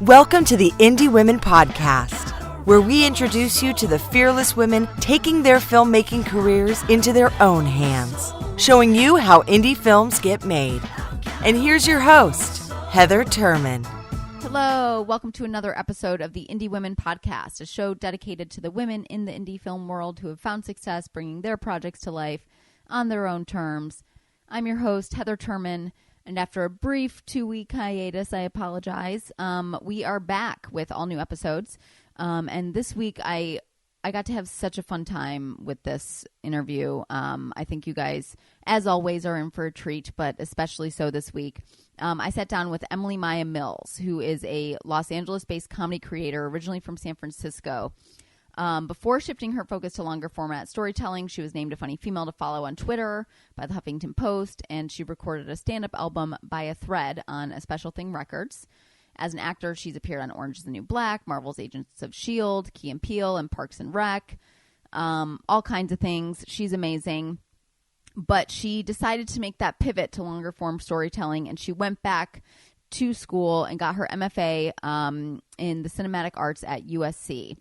Welcome to the Indie Women Podcast, where we introduce you to the fearless women taking their filmmaking careers into their own hands, showing you how indie films get made. And here's your host, Heather Turman. Hello, welcome to another episode of the Indie Women Podcast, a show dedicated to the women in the indie film world who have found success bringing their projects to life on their own terms. I'm your host, Heather Turman. And after a brief 2-week hiatus, I apologize. We are back with all new episodes. And this week, I got to have such a fun time with this interview. I think you guys, as always, are in for a treat, but especially so this week. I sat down with Emily Maya Mills, who is a Los Angeles-based comedy creator, originally from San Francisco. Before shifting her focus to longer format storytelling, she was named a funny female to follow on Twitter by the Huffington Post, and she recorded a stand-up album by a thread on A Special Thing Records. As an actor, she's appeared on Orange is the New Black, Marvel's Agents of S.H.I.E.L.D., Key and Peele, and Parks and Rec, all kinds of things. She's amazing. But she decided to make that pivot to longer form storytelling, and she went back to school and got her MFA in the cinematic arts at USC.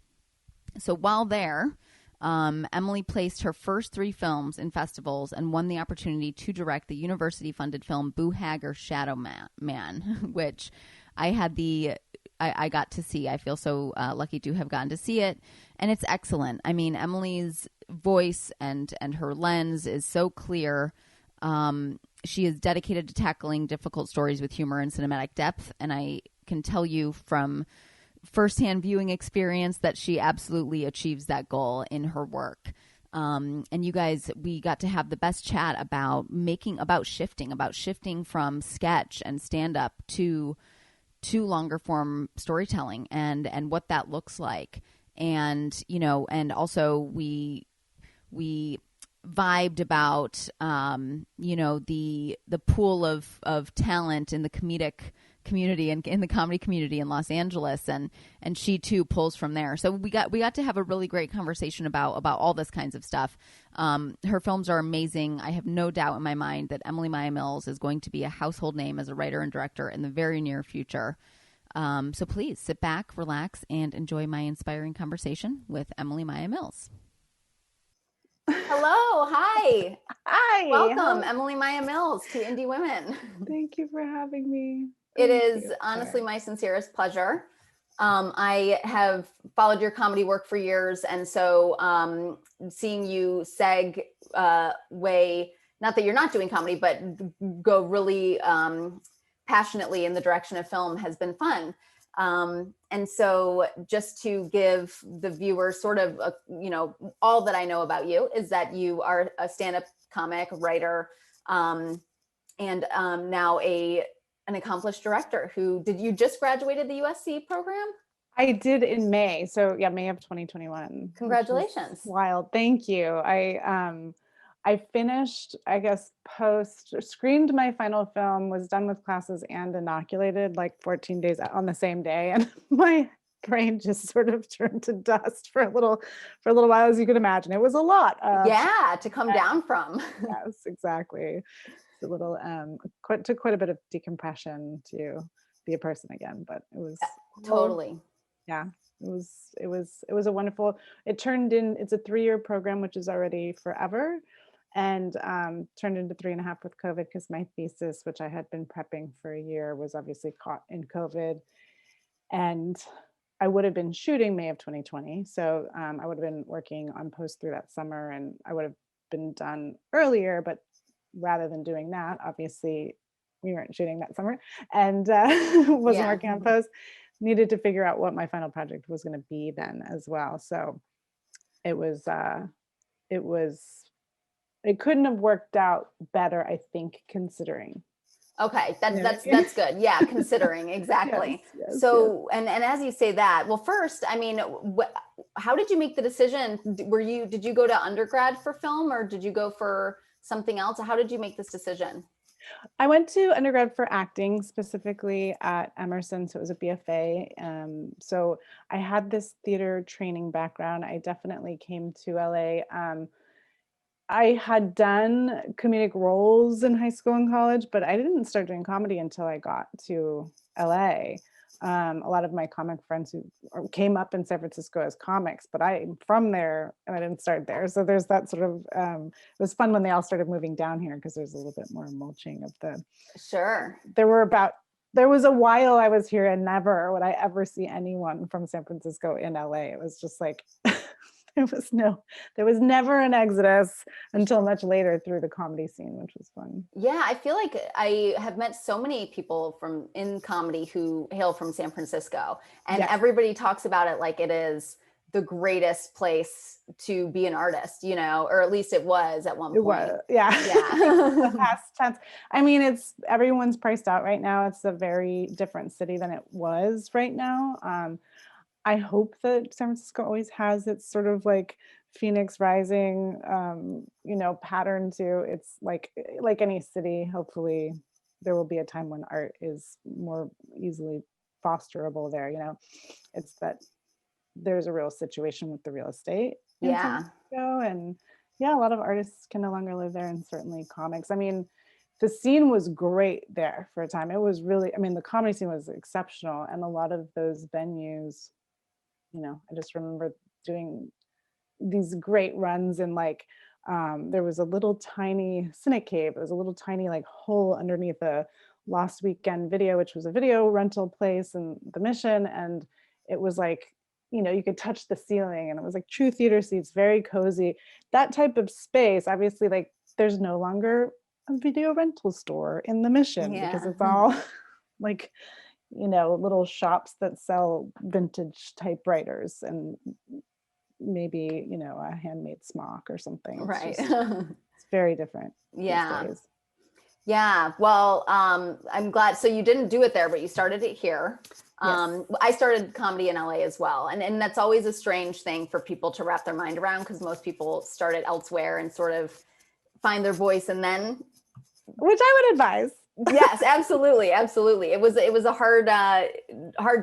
So while there, Emily placed her first 3 films in festivals and won the opportunity to direct the university-funded film Boohag or Shadow Man, which I got to see. I feel so lucky to have gotten to see it, and it's excellent. I mean, Emily's voice and her lens is so clear. She is dedicated to tackling difficult stories with humor and cinematic depth, and I can tell you from firsthand viewing experience that she absolutely achieves that goal in her work. And you guys, we got to have the best chat about shifting from sketch and stand-up to longer form storytelling and what that looks like. And, you know, and also we vibed about, you know, the pool of talent in the comedic community and in the comedy community in Los Angeles, and she too pulls from there. So we got to have a really great conversation about all this kinds of stuff. Her films are amazing. I have no doubt in my mind that Emily Maya Mills is going to be a household name as a writer and director in the very near future. So please sit back, relax, and enjoy my inspiring conversation with Emily Maya Mills. Hello. Hi. Hi. Welcome, Emily Maya Mills, to Indie Women. Thank you for having me. It is honestly my sincerest pleasure. I have followed your comedy work for years, and so seeing you segue way, not that you're not doing comedy, but go really passionately in the direction of film has been fun. And so just to give the viewer sort of, all that I know about you is that you are a stand-up comic, writer, and now an accomplished director. Did you just graduated the USC program? I did in May. So yeah, May of 2021. Congratulations. Wild. Thank you. I finished, I guess, screened my final film, was done with classes and inoculated like 14 days on the same day. And my brain just sort of turned to dust for a little while, as you can imagine. It was a lot. To come down from. Yes, exactly. A little took quite a bit of decompression to be a person again, but it was totally it was a wonderful, it's a 3-year program, which is already forever, and turned into 3.5 with COVID, because my thesis, which I had been prepping for a year, was obviously caught in COVID, and I would have been shooting May of 2020, so I would have been working on post through that summer, and I would have been done earlier, but rather than doing that, obviously we weren't shooting that summer, and wasn't working on post. Needed to figure out what my final project was going to be then as well. So it couldn't have worked out better, I think, considering. Okay, that's good. Yeah, considering exactly. Yes, so, yes. And as you say that, well, first, I mean, how did you make the decision? Did you go to undergrad for film, or did you go for something else? How did you make this decision? I went to undergrad for acting, specifically at Emerson. So it was a BFA. So I had this theater training background. I definitely came to LA. I had done comedic roles in high school and college, but I didn't start doing comedy until I got to LA. A lot of my comic friends who came up in San Francisco as comics, but I'm from there and I didn't start there. So there's that sort of, it was fun when they all started moving down here because there's a little bit more mulching of the. Sure. There was a while I was here and never would I ever see anyone from San Francisco in LA. It was just like, there was never an exodus until much later through the comedy scene, which was fun. Yeah, I feel like I have met so many people in comedy who hail from San Francisco, and Yes. everybody talks about it like it is the greatest place to be an artist, or at least it was at one point. It was, yeah. Yeah. Past tense. I mean, everyone's priced out right now. It's a very different city than it was right now. I hope that San Francisco always has its sort of like Phoenix rising, pattern to it's like any city. Hopefully there will be a time when art is more easily fosterable there. It's that there's a real situation with the real estate in San Francisco, and a lot of artists can no longer live there, and certainly comics. I mean, the scene was great there for a time. It was really, the comedy scene was exceptional, and a lot of those venues, I just remember doing these great runs in there was a little tiny Cynic Cave. It was a little tiny hole underneath a Lost Weekend Video, which was a video rental place in the Mission, and it was you could touch the ceiling, and it was true theater seats, very cozy. That type of space, obviously, there's no longer a video rental store in the Mission because it's all little shops that sell vintage typewriters and maybe, a handmade smock or something. Right. It's very different. Yeah. These days. Yeah. Well, I'm glad. So you didn't do it there, but you started it here. Yes. I started comedy in LA as well. And that's always a strange thing for people to wrap their mind around, because most people start it elsewhere and sort of find their voice and then. Which I would advise. Yes, absolutely. Absolutely. It was a hard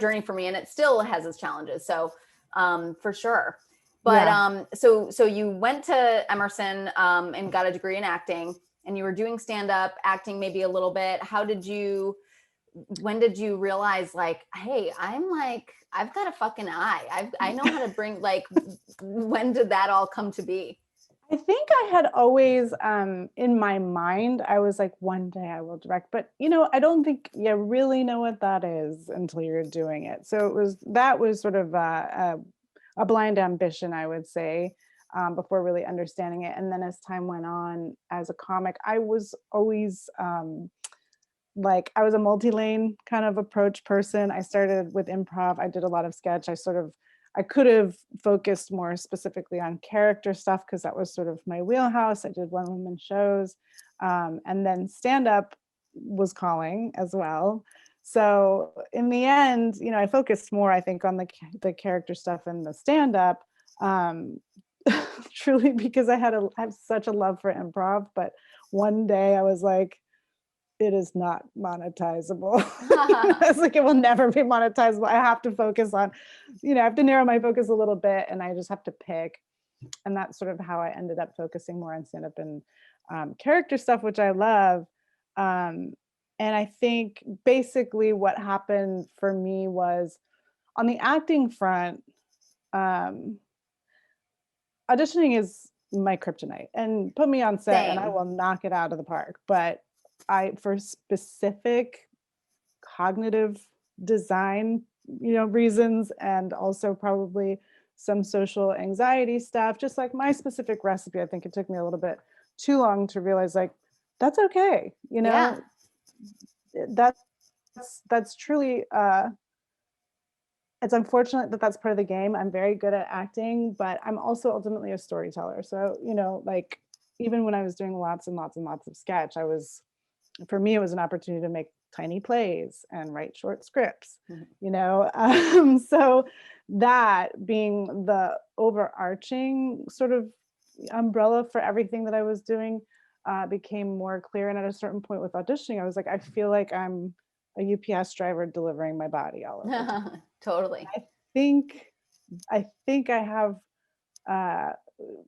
journey for me, and it still has its challenges. So, for sure. But, so you went to Emerson, and got a degree in acting, and you were doing stand-up, acting maybe a little bit. When did you realize hey, I've got a fucking eye. I know how to bring, when did that all come to be? I think I had always, in my mind, I was one day I will direct, but I don't think you really know what that is until you're doing it. So that was sort of a blind ambition, I would say, before really understanding it. And then as time went on as a comic, I was always, I was a multi-lane kind of approach person. I started with improv. I did a lot of sketch. I could have focused more specifically on character stuff because that was sort of my wheelhouse. I did one-woman shows, and then stand-up was calling as well. So in the end, I focused more, I think, on the character stuff and the stand-up, truly because I have such a love for improv. But one day I was it is not monetizable. It's it will never be monetizable. I have to focus on, I have to narrow my focus a little bit, and I just have to pick. And that's sort of how I ended up focusing more on stand-up and character stuff, which I love. And I think basically what happened for me was on the acting front, auditioning is my kryptonite, and put me on set and I will knock it out of the park. But for specific cognitive design, reasons, and also probably some social anxiety stuff, just my specific recipe, I think it took me a little bit too long to realize that's okay. Yeah. That's truly, it's unfortunate that that's part of the game. I'm very good at acting, but I'm also ultimately a storyteller. So, even when I was doing lots and lots and lots of sketch, for me, it was an opportunity to make tiny plays and write short scripts, so that being the overarching sort of umbrella for everything that I was doing became more clear. And at a certain point with auditioning, I was I feel like I'm a UPS driver delivering my body all over the time. Totally. I think I have,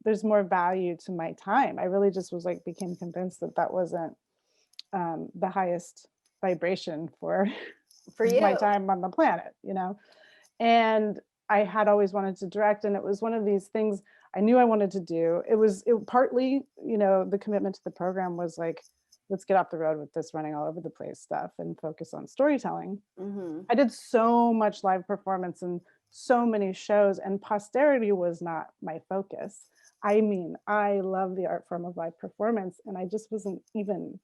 there's more value to my time. I really just became convinced that wasn't the highest vibration for For you. my time on the planet, and I had always wanted to direct, and it was one of these things I knew I wanted to do. It partly, the commitment to the program was like, let's get off the road with this running all over the place stuff and focus on storytelling. Mm-hmm. I did so much live performance and so many shows, and posterity was not my focus. I mean, I love the art form of live performance, and I just wasn't even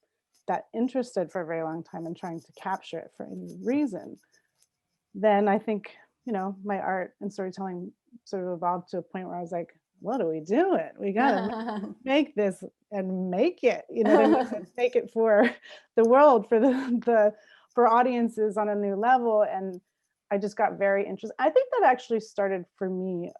that interested for a very long time in trying to capture it for any reason. Then I think, my art and storytelling sort of evolved to a point where I was like, what are we doing? We gotta make this and make it, make it for the world, for for audiences on a new level. And I just got very interested. I think that actually started for me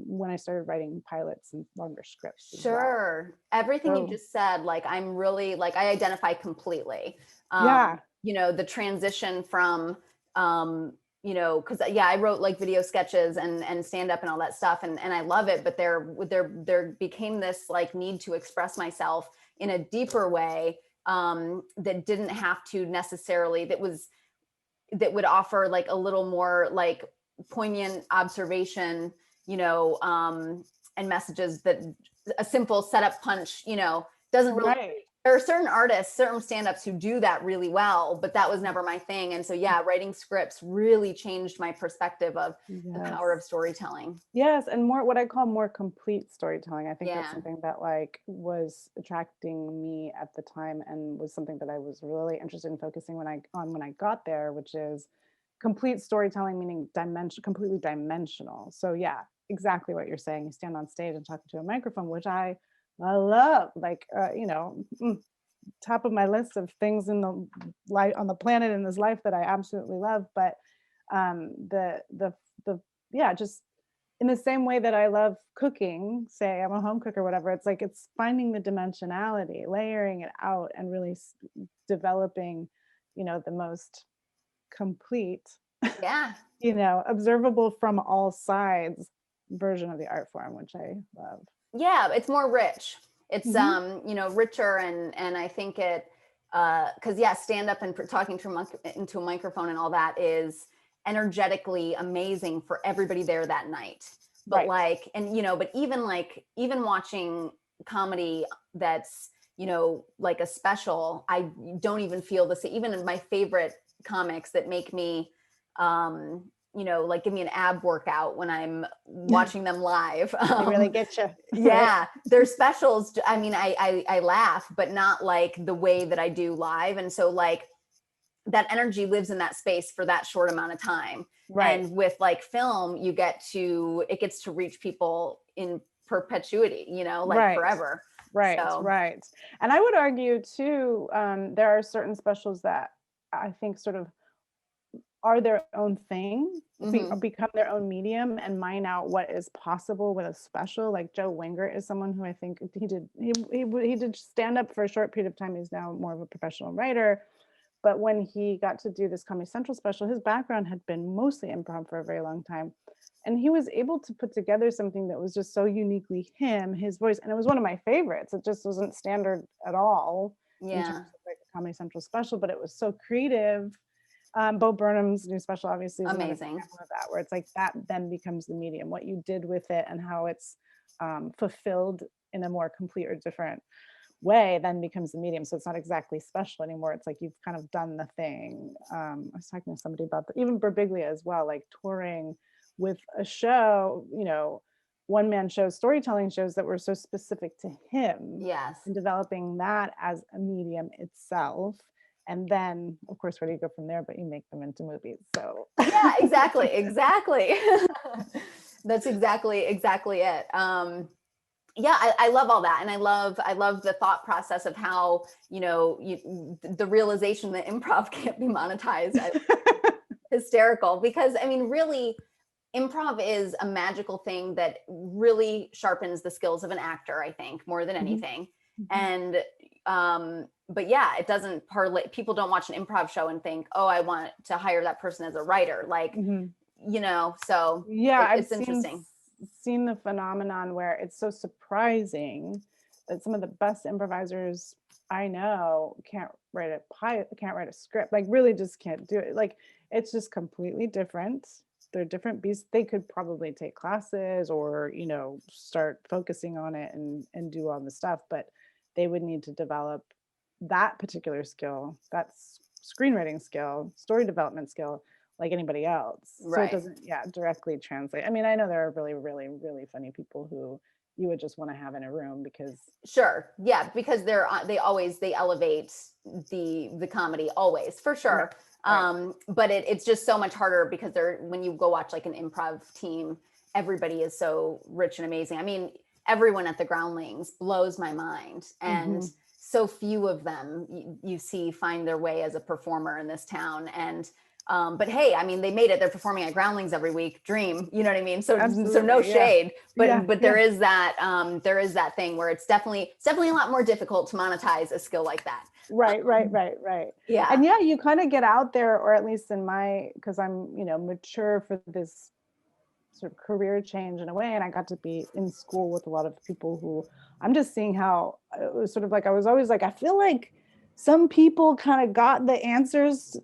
when I started writing pilots and longer scripts. Sure. Everything you So- just said, like, I'm really, like, I identify completely. Yeah. The transition from, because I wrote like video sketches and stand up and all that stuff, and I love it. But there became this like need to express myself in a deeper way that didn't have to necessarily, that would offer like a little more like poignant observation, and messages that a simple setup punch, doesn't really. Right. There are certain artists, certain stand-ups who do that really well, but that was never my thing. And so, writing scripts really changed my perspective of the power of storytelling. Yes, and more what I call more complete storytelling. I think Yeah. that's something that like was attracting me at the time, and was something that I was really interested in focusing when I got there, which is complete storytelling, meaning completely dimensional. So yeah, exactly what you're saying. You stand on stage and talk to a microphone, which I love. Like top of my list of things in the life on the planet in this life that I absolutely love. But the yeah, just in the same way that I love cooking, say I'm a home cook or whatever, it's like it's finding the dimensionality, layering it out, and really developing, the most complete, Yeah. observable from all sides version of the art form, which I love. Yeah, it's more rich. It's Mhm. richer, and I think it because stand up and talking into a microphone and all that is energetically amazing for everybody there that night. But Right. like, and but even watching comedy that's like a special, I don't even feel the same. Even in my favorite comics that make me like give me an ab workout when I'm watching them live. They really get you. Yeah, their specials. I mean, I laugh, but not like the way that I do live. And so like that energy lives in that space for that short amount of time. Right. And with like film, it gets to reach people in perpetuity, like Right. forever. Right. So. Right. And I would argue too, there are certain specials that I think sort of are their own thing, become their own medium, and mine out what is possible with a special. Like Joe Wingert is someone who I think he did stand up for a short period of time. He's now more of a professional writer. But when he got to do this Comedy Central special, his background had been mostly improv for a very long time. And he was able to put together something that was just so uniquely him, his voice. And it was one of my favorites. It just wasn't standard at all in terms of like a Comedy Central special, but it was so creative. Bo Burnham's new special obviously is Amazing. An example of that, where it's like that then becomes the medium, what you did with it and how it's fulfilled in a more complete or different way then becomes the medium. So it's not exactly special anymore. It's like you've kind of done the thing. I was talking to somebody about that, even Birbiglia as well, like touring with a show, one-man shows, storytelling shows that were so specific to him. Yes. And developing that as a medium itself. And then, of course, where do you go from there? But you make them into movies. So yeah, exactly. That's exactly it. I love all that, and I love the thought process of how the realization that improv can't be monetized. Hysterical, because I mean, really, improv is a magical thing that really sharpens the skills of an actor, I think, more than anything. And but yeah, it doesn't parlay. People don't watch an improv show and think, oh, I want to hire that person as a writer. Like, so yeah, it's interesting. Seen the phenomenon where it's so surprising that some of the best improvisers I know, can't write a pilot, can't write a script, like really just can't do it. Like it's just completely different. They're different beasts. They could probably take classes or, start focusing on it and do all the stuff, but they would need to develop that particular skill, that's screenwriting skill, story development skill, like anybody else. So it Right. doesn't, directly translate. I mean, I know there are really, really, really funny people who you would just want to have in a room because Sure. Yeah, because they elevate the comedy always, for sure. Right. But it's just so much harder because when you go watch like an improv team, everybody is so rich and amazing. I mean, everyone at the Groundlings blows my mind, and so few of them you see find their way as a performer in this town. And but hey, I mean, they made it. They're performing at Groundlings every week. Dream, you know what I mean? So no shade, but there is that thing where it's definitely a lot more difficult to monetize a skill like that. Right. Yeah. And you kind of get out there, or at least in because I'm, mature for this sort of career change in a way. And I got to be in school with a lot of people who I'm just seeing how it was sort of like, I was always like, I feel like some people kind of got the answers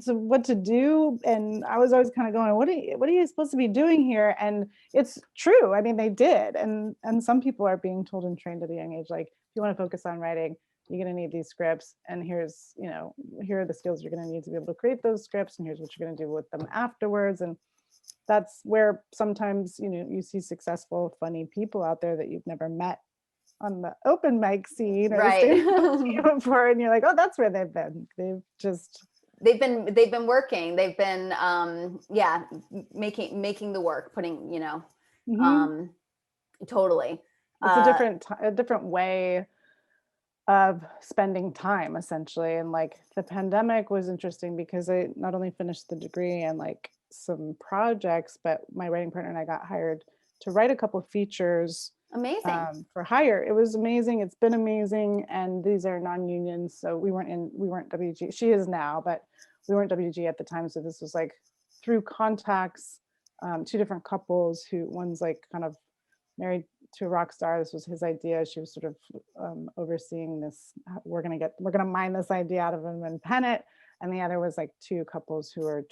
to what to do. And I was always kind of going, what are you supposed to be doing here? And it's true. I mean, they did. And some people are being told and trained at a young age, like, if you want to focus on writing, you're going to need these scripts. And here are the skills you're going to need to be able to create those scripts. And here's what you're going to do with them afterwards. And that's where sometimes, you see successful, funny people out there that you've never met on the open mic scene or Right. before, and you're like, oh, that's where they've been. They've been working. They've been making the work, putting, totally. It's a different way of spending time, essentially. And like the pandemic was interesting because I not only finished the degree and like some projects, but my writing partner and I got hired to write a couple of features. Amazing. For hire. It was amazing. It's been amazing. And these are non-union. So we weren't WG. She is now, but we weren't WG at the time. So this was like through contacts, two different couples one's like kind of married to a rock star. This was his idea. She was sort of overseeing this. We're going to mine this idea out of him and pen it. And the other was like two couples who are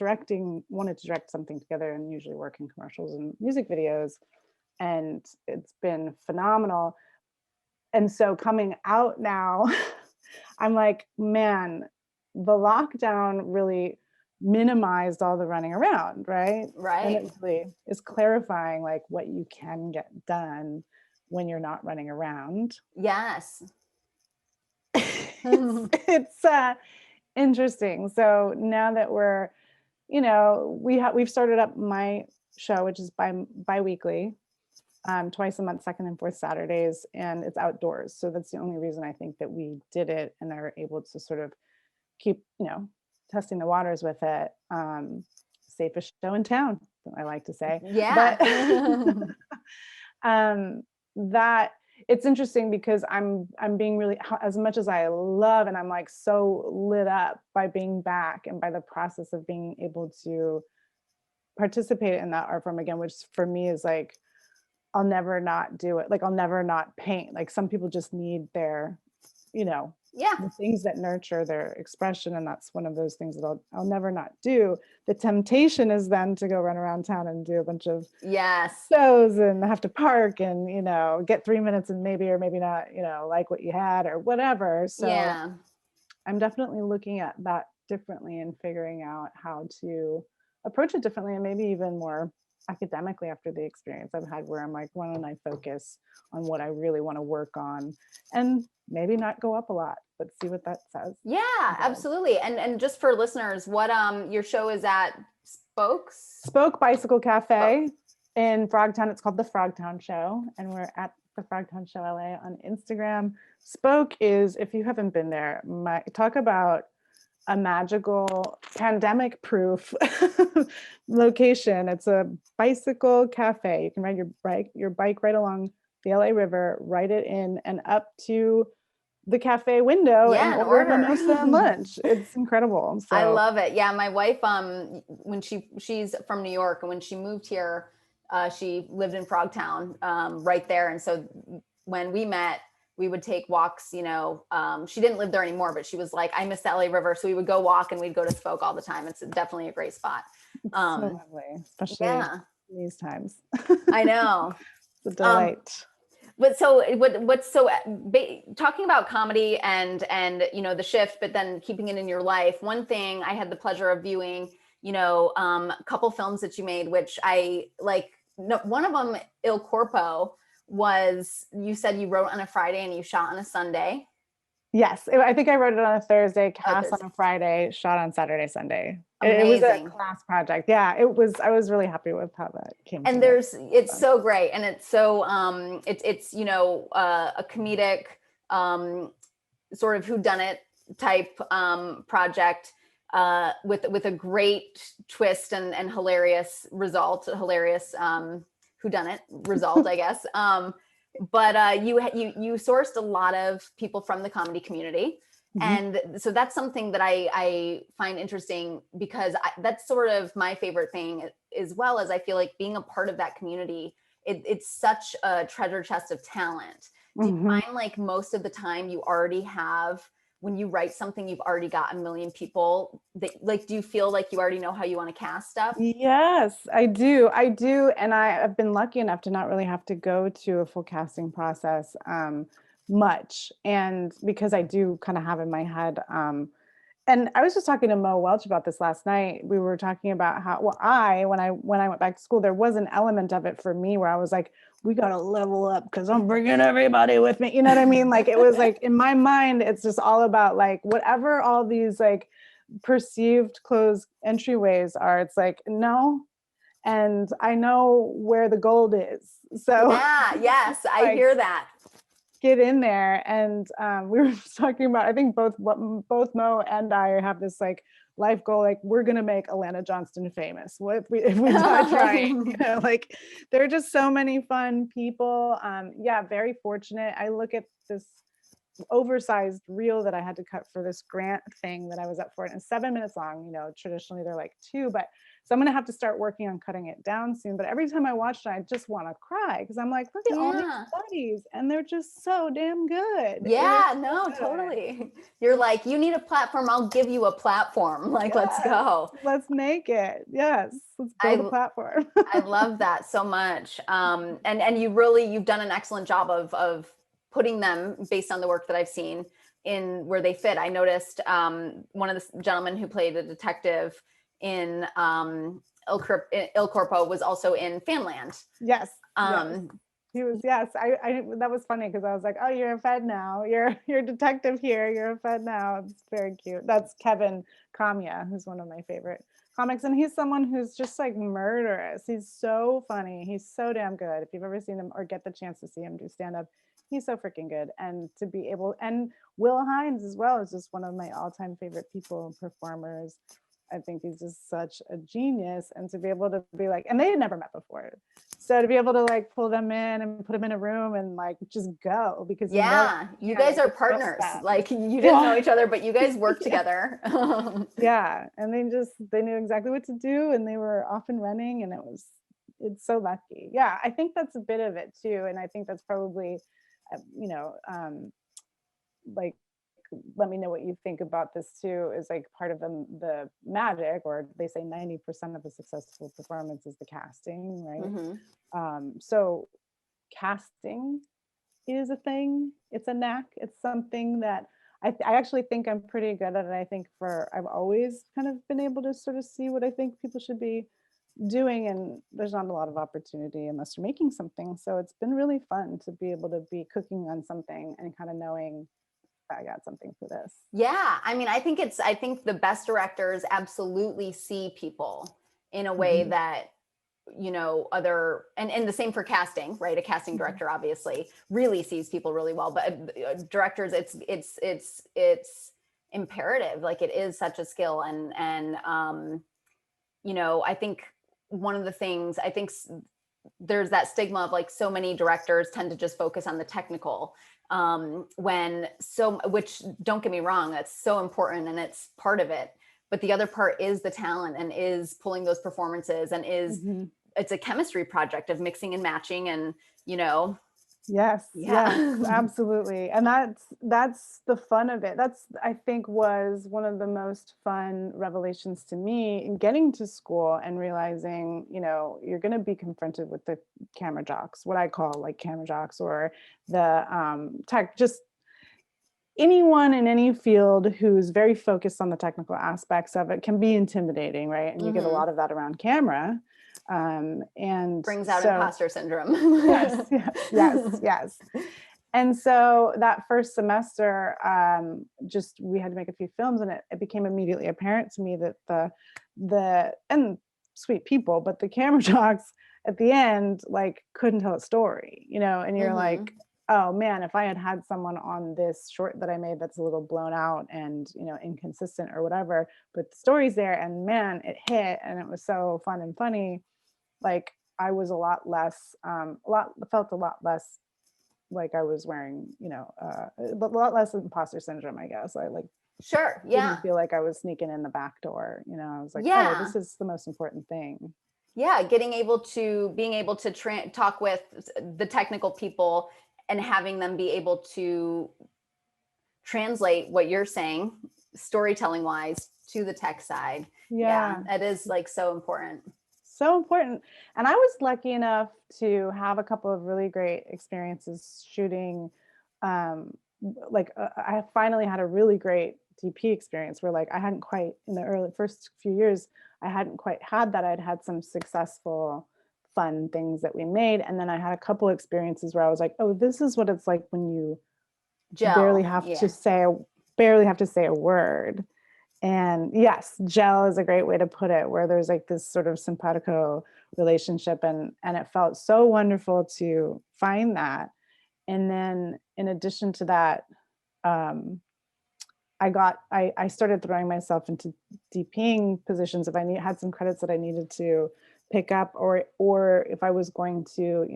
wanted to direct something together and usually work in commercials and music videos. And it's been phenomenal. And so coming out now, I'm like, man, the lockdown really minimized all the running around, right? Right. And it really is clarifying like what you can get done when you're not running around. Yes. It's interesting. So now that we're, we've started up my show, which is bi-weekly. Twice a month, second and fourth Saturdays, and it's outdoors. So that's the only reason I think that we did it and are able to sort of keep, testing the waters with it. Safest show in town, I like to say. Yeah. But that it's interesting because I'm being really, as much as I love, and I'm like so lit up by being back and by the process of being able to participate in that art form again, which for me is like, I'll never not do it. Like I'll never not paint. Like some people just need their, the things that nurture their expression. And that's one of those things that I'll never not do. The temptation is then to go run around town and do a bunch of shows and have to park and, get 3 minutes and maybe or maybe not, like what you had or whatever. So I'm definitely looking at that differently and figuring out how to approach it differently and maybe even more academically after the experience I've had where I'm like, why don't I focus on what I really want to work on and maybe not go up a lot, but see what that says. Yeah, absolutely. And just for listeners, what your show is at Spoke Bicycle Cafe in Frogtown. It's called the Frogtown Show, and we're at the Frogtown Show LA on Instagram. Spoke is, if you haven't been there, talk about a magical pandemic proof location. It's a bicycle cafe. You can ride your bike right along the LA River, ride it in and up to the cafe window and order a mimosa and lunch. It's incredible. So. I love it. Yeah, my wife, when she's from New York, and when she moved here, she lived in Frogtown, right there. And so when we met, we would take walks, she didn't live there anymore, but she was like, I miss the LA River. So we would go walk and we'd go to Spoke all the time. It's definitely a great spot. It's so lovely, especially these times. I know. It's a delight. But so talking about comedy and the shift, but then keeping it in your life. One thing I had the pleasure of viewing, a couple films that you made, which I like. No, one of them, Il Corpo, was, you said you wrote on a Friday and you shot on a Sunday. Yes, I think I wrote it on a Thursday, cast on a Friday, shot on Saturday, Sunday. It was a class project. Yeah, it was. I was really happy with how that came. And it's so great, and it's so it's a comedic sort of whodunit type project with a great twist and hilarious result, hilarious whodunit result, I guess. But you sourced a lot of people from the comedy community. And so that's something that I find interesting, because that's sort of my favorite thing, as well as I feel like being a part of that community, it's such a treasure chest of talent. Do you find like most of the time you already have, when you write something, you've already got a million people that, like, do you feel like you already know how you want to cast stuff? Yes, I do. And I have been lucky enough to not really have to go to a full casting process much. And because I do kind of have in my head, and I was just talking to Mo Welch about this last night. We were talking about how, when I went back to school, there was an element of it for me where I was like, we got to level up because I'm bringing everybody with me. You know what I mean? Like, it was like, in my mind, it's just all about like, whatever all these like perceived closed entryways are, it's like, no. And I know where the gold is. So yes, I hear that. Get in there. And we were talking about, I think both Mo and I have this like life goal, like, we're gonna make Alana Johnston famous. What if we die trying? Like, there are just so many fun people. Very fortunate. I look at this oversized reel that I had to cut for this grant thing that I was up for, and it's 7 minutes long. Traditionally they're like 2, but so I'm gonna have to start working on cutting it down soon. But every time I watch it, I just want to cry, because I'm like, look at all these buddies, and they're just so damn good. Yeah, no, totally. You're like, you need a platform, I'll give you a platform. Like, let's go. Let's make it. Yes, let's build a platform. I love that so much. And you've done an excellent job of putting them, based on the work that I've seen, in where they fit. I noticed one of the gentlemen who played a detective in Il Corpo was also in Fanland. Yes. He was. Yes. I that was funny, because I was like, oh, you're a Fed now. You're a detective here. You're a Fed now. It's very cute. That's Kevin Kamya, who's one of my favorite comics, and he's someone who's just like murderous. He's so funny. He's so damn good. If you've ever seen him or get the chance to see him do stand up, he's so freaking good. And to be able, and Will Hines as well is just one of my all-time favorite people and performers. I think he's just such a genius, and to be able to be like, and they had never met before, so to be able to like pull them in and put them in a room and like just go, because you guys are partners. Like, you didn't know each other, but you guys work together. And they knew exactly what to do, and they were off and running, and it's so lucky. I think that's a bit of it too, and I think that's probably like, let me know what you think about this too, is like part of the magic, or they say 90% of a successful performance is the casting, right? So casting is a thing. It's a knack. It's something that I actually think I'm pretty good at it. I think I've always kind of been able to sort of see what I think people should be doing, and there's not a lot of opportunity unless you're making something. So it's been really fun to be able to be cooking on something and kind of knowing I got something for this. Yeah. I mean, I think the best directors absolutely see people in a way that, and the same for casting, right? A casting director obviously really sees people really well, but directors, it's imperative. Like, it is such a skill. And I think one of the things, there's that stigma of like, so many directors tend to just focus on the technical, which, don't get me wrong, that's so important and it's part of it. But the other part is the talent, and is pulling those performances, and it's a chemistry project of mixing and matching, and, Yes, Yeah. yes, absolutely. And that's the fun of it. That's, I think, was one of the most fun revelations to me in getting to school and realizing, you're going to be confronted with the camera jocks, what I call like camera jocks, or the tech, just anyone in any field who's very focused on the technical aspects of it can be intimidating, right? And you get a lot of that around camera. And Brings out so, imposter syndrome. yes, yes, yes, yes. And so that first semester, just we had to make a few films, and it became immediately apparent to me that and sweet people, but the camera jocks at the end like couldn't tell a story, and you're like, oh man, if I had had someone on this short that I made that's a little blown out and inconsistent or whatever, but the story's there, and man, it hit, and it was so fun and funny. Like I was a lot less, felt a lot less like I was wearing, a lot less imposter syndrome, I guess. I like Sure. Yeah. didn't feel like I was sneaking in the back door. I was like, oh, Yeah. this is the most important thing. Yeah. Being able to talk with the technical people and having them be able to translate what you're saying storytelling wise to the tech side. Yeah. That is like so important. So important. And I was lucky enough to have a couple of really great experiences shooting. I finally had a really great DP experience where like I hadn't quite, in the first few years, I hadn't quite had that. I'd had some successful, fun things that we made. And then I had a couple of experiences where I was like, oh, this is what it's like when you barely have to say a word. And yes, gel is a great way to put it, where there's like this sort of simpatico relationship, and it felt so wonderful to find that. And then in addition to that, I started throwing myself into DPing positions if I had some credits that I needed to pick up, or if I was going to,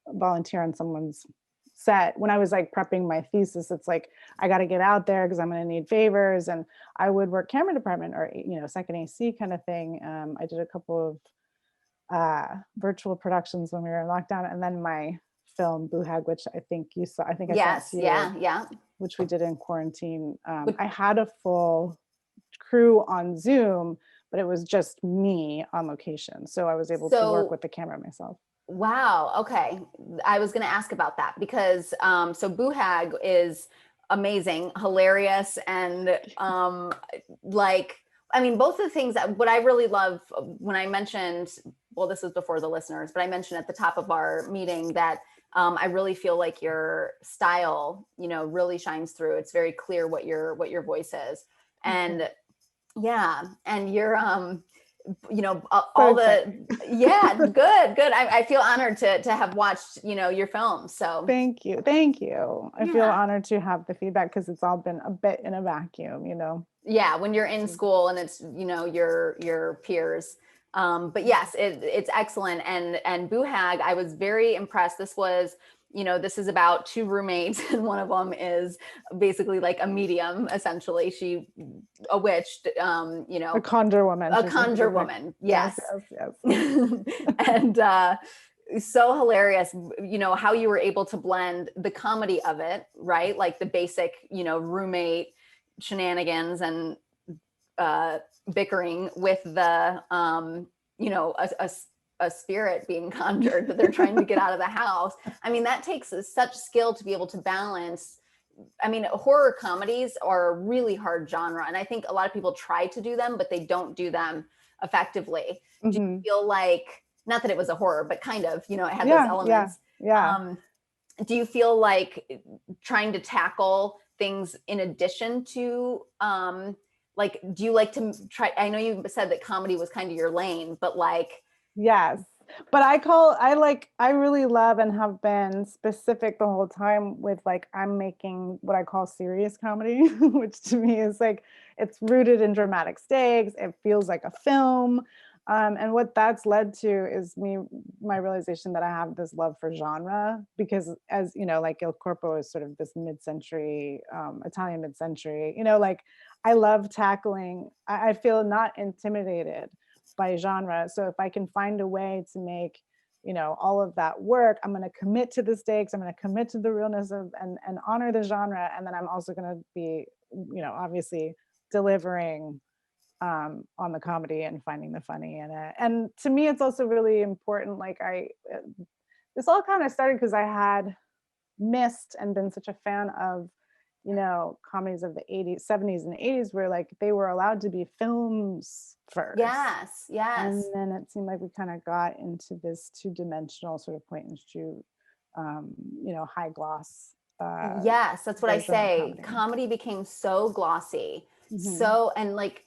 volunteer on someone's set. When I was like prepping my thesis, it's like I got to get out there because I'm going to need favors, and I would work camera department or second AC kind of thing. I did a couple of virtual productions when we were in lockdown, and then my film Boohag, which I think you saw. I think I yes, sent to you, yeah, which we did in quarantine. I had a full crew on Zoom, but it was just me on location, so I was able to work with the camera myself. Wow. Okay. I was going to ask about that because so Boohag is amazing, hilarious, and both of the things that what I really love when I mentioned, well, this was before the listeners, but I mentioned at the top of our meeting that I really feel like your style, really shines through. It's very clear what your voice is, and yeah, and you're good. I feel honored to have watched your films. So thank you. I feel honored to have the feedback because it's all been a bit in a vacuum. Yeah, when you're in school and it's your peers. But yes, it's excellent. And Boohag, I was very impressed. This is about two roommates, and one of them is basically like a medium, essentially. A witch, a conjure woman. Yes. And so hilarious, how you were able to blend the comedy of it, right? Like the basic, roommate shenanigans and bickering with the, a spirit being conjured that they're trying to get out of the house. I mean, that takes such skill to be able to balance. I mean, horror comedies are a really hard genre. And I think a lot of people try to do them, but they don't do them effectively. Mm-hmm. Do you feel like, not that it was a horror, but kind of, it had those elements. Yeah. Do you feel like trying to tackle things in addition to, do you like to try, I know you said that comedy was kind of your lane, but like, yes, but I really love and have been specific the whole time with like, I'm making what I call serious comedy, which to me is like, it's rooted in dramatic stakes. It feels like a film. And what that's led to is my realization that I have this love for genre, because as you know, like Il Corpo is sort of this mid-century, Italian mid-century, like I love tackling, I feel not intimidated by genre. So if I can find a way to make, all of that work. I'm going to commit to the stakes. I'm going to commit to the realness of and honor the genre. And then I'm also going to be, obviously delivering on the comedy and finding the funny in it. And to me, it's also really important. Like this all kind of started because I had missed and been such a fan of, comedies of the 80s, 70s and 80s where like they were allowed to be films first. Yes. And then it seemed like we kind of got into this two-dimensional sort of point and shoot, high gloss. Yes, that's what I say. Comedy. Comedy became so glossy. Mm-hmm. So, and like,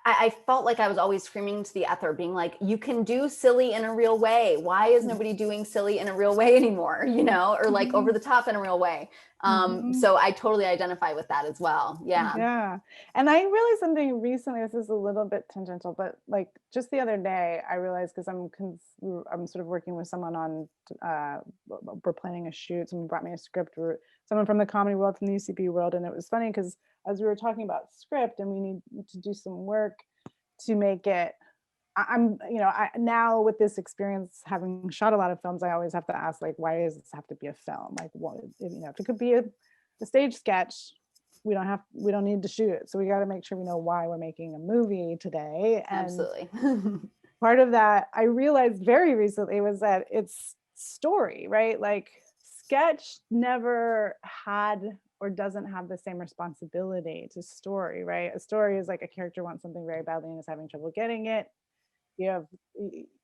I felt like I was always screaming to the ether, being like, you can do silly in a real way. Why is nobody doing silly in a real way anymore? Or like over the top in a real way. So I totally identify with that as well. Yeah. Yeah. And I realized something recently, this is a little bit tangential, but like just the other day, I realized because I'm sort of working with someone on, we're planning a shoot. Someone brought me a script, someone from the comedy world, from the UCB world. And it was funny because as we were talking about script and we need to do some work to make it, now with this experience, having shot a lot of films, I always have to ask, like, why does this have to be a film? Like, what, if it could be a stage sketch, we don't need to shoot it. So we got to make sure we know why we're making a movie today. And absolutely. Part of that I realized very recently was that it's story, right? Like sketch never had or doesn't have the same responsibility to story, right? A story is like a character wants something very badly and is having trouble getting it.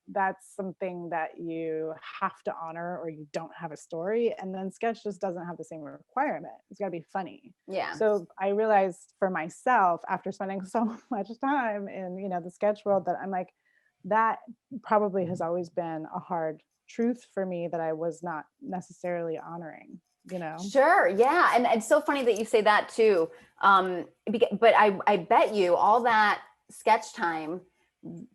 That's something that you have to honor or you don't have a story. And then sketch just doesn't have the same requirement. It's got to be funny. Yeah. So I realized for myself after spending so much time in, the sketch world that I'm like, that probably has always been a hard truth for me that I was not necessarily honoring. Sure. Yeah. And it's so funny that you say that too. But I bet you all that sketch time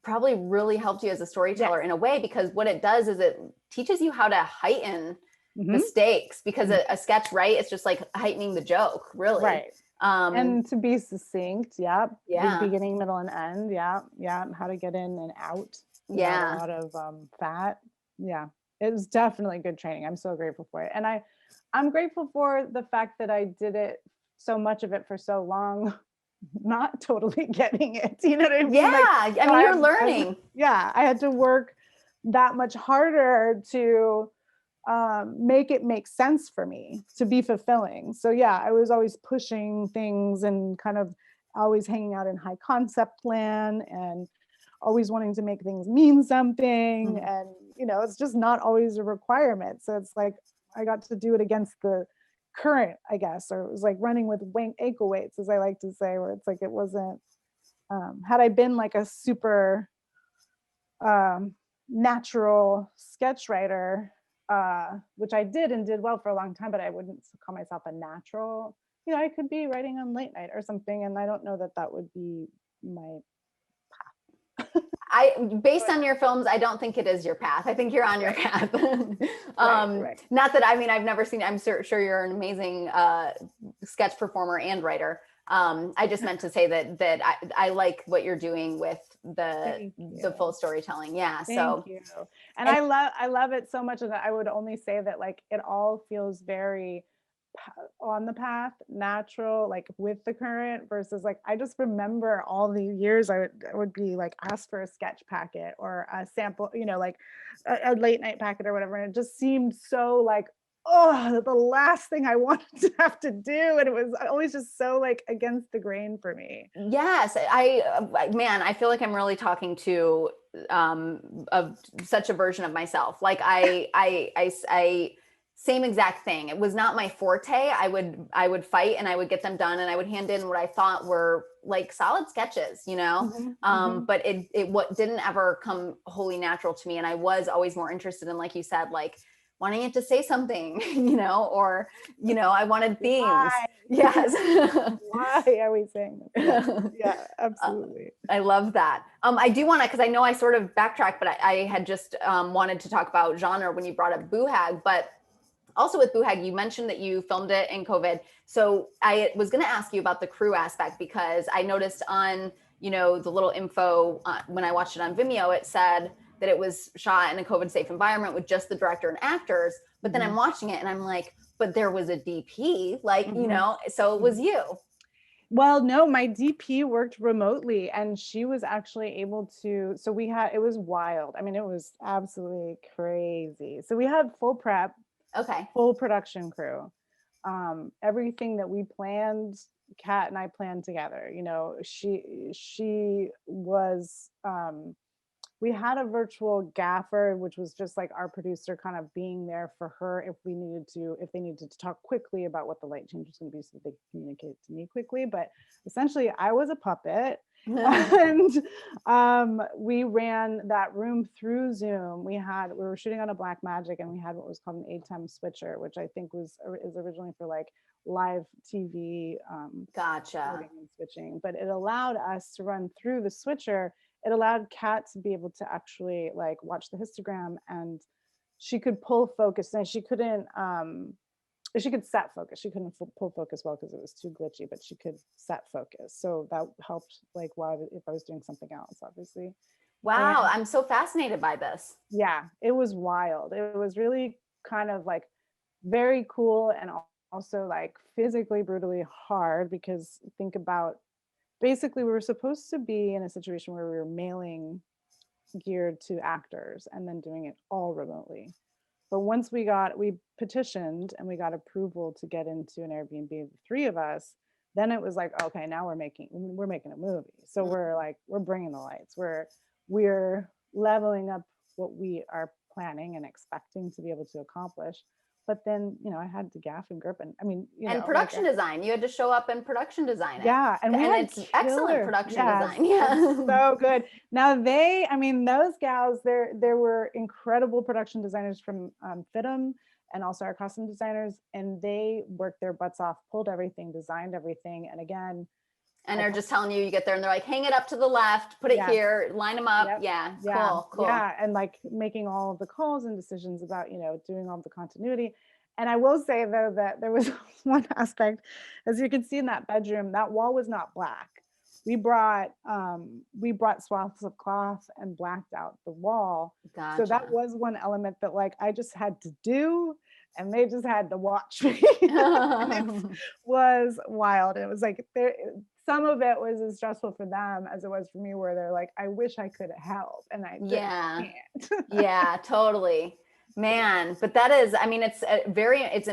probably really helped you as a storyteller in a way, because what it does is it teaches you how to heighten the stakes, because a sketch, right? It's just like heightening the joke, really. Right. And to be succinct. Yeah. Beginning, middle, and end. Yeah. How to get in and out. Yeah. A lot of fat. Yeah. It was definitely good training. I'm so grateful for it. And I'm grateful for the fact that I did it, so much of it for so long, not totally getting it. You know what I mean? Yeah. Like, I mean, you're learning. I had to work that much harder to make it make sense for me to be fulfilling. So yeah, I was always pushing things and kind of always hanging out in high concept land and always wanting to make things mean something. And, it's just not always a requirement. So it's like, I got to do it against the current, I guess, or it was like running with ankle weights, as I like to say, where it's like, it wasn't, had I been like a super natural sketch writer, which I did and did well for a long time, but I wouldn't call myself a natural, I could be writing on late night or something. And I don't know that would be my path. Based on your films, I don't think it is your path. I think you're on your path. Right. Not that, I've never seen, I'm sure you're an amazing sketch performer and writer. I just meant to say that I like what you're doing with the full storytelling. Yeah. Thank you. And I love it so much that I would only say that like, it all feels very on the path, natural, like with the current, versus like, I just remember all the years I would be like asked for a sketch packet or a sample, like a late night packet or whatever. And it just seemed so like, the last thing I wanted to have to do. And it was always just so like against the grain for me. Yes. I feel like I'm really talking to of such a version of myself. Like I same exact thing. It was not my forte. I would fight and I would get them done and I would hand in what I thought were like solid sketches, but it didn't ever come wholly natural to me. And I was always more interested in, like you said, like wanting it to say something, or, I wanted themes. Why? Yes. Why are we saying this? Yeah, absolutely. I love that. I do want to, because I know I sort of backtracked, but I had just wanted to talk about genre when you brought up Boohag, but also with Boohag, you mentioned that you filmed it in COVID. So I was going to ask you about the crew aspect, because I noticed on, the little info when I watched it on Vimeo, it said that it was shot in a COVID safe environment with just the director and actors. But then I'm watching it and I'm like, but there was a DP, like, you know, so it was you. Well, no, my DP worked remotely and she was actually able to, so it was wild. I mean, it was absolutely crazy. So we had full prep, full production crew. Everything that we planned, Kat and I planned together. You know, she was, we had a virtual gaffer, which was just like our producer kind of being there for her if they needed to talk quickly about what the light change was going to be so they could communicate to me quickly. But essentially I was a puppet. And we ran that room through Zoom. We were shooting on a Black Magic and we had what was called an ATEM switcher, which I think is originally for like live TV Gotcha. and switching, but it allowed us to run through the switcher. It allowed Kat to be able to actually like watch the histogram, and she could pull focus. And she could set focus. She couldn't pull focus well because it was too glitchy, but she could set focus. So that helped like if I was doing something else, obviously. Wow, I'm so fascinated by this. Yeah, it was wild. It was really kind of like very cool and also like physically brutally hard, because think about, basically we were supposed to be in a situation where we were mailing gear to actors and then doing it all remotely. But once we petitioned and we got approval to get into an Airbnb, the three of us, then it was like, okay, now we're making a movie. So we're bringing the lights. We're leveling up what we are planning and expecting to be able to accomplish. But then, you know, I had to gaff and grip and production design. You had to show up and production design it. Yeah. And it's excellent production design. Yeah. So good. Now those gals, there were incredible production designers from FITM and also our costume designers. And they worked their butts off, pulled everything, designed everything. And again, and they're just telling you get there and they're like, hang it up to the left, put it here, line them up. Yep. Yeah. Cool. Yeah. And like making all of the calls and decisions about, you know, doing all the continuity. And I will say though, that there was one aspect, as you can see in that bedroom, that wall was not black. We brought swaths of cloth and blacked out the wall. Gotcha. So that was one element that like I just had to do, and they just had to watch me. It was wild. It was like some of it was as stressful for them as it was for me, where they're like, I wish I could help, and I just can't. Yeah, totally, man. But that is, I mean, it's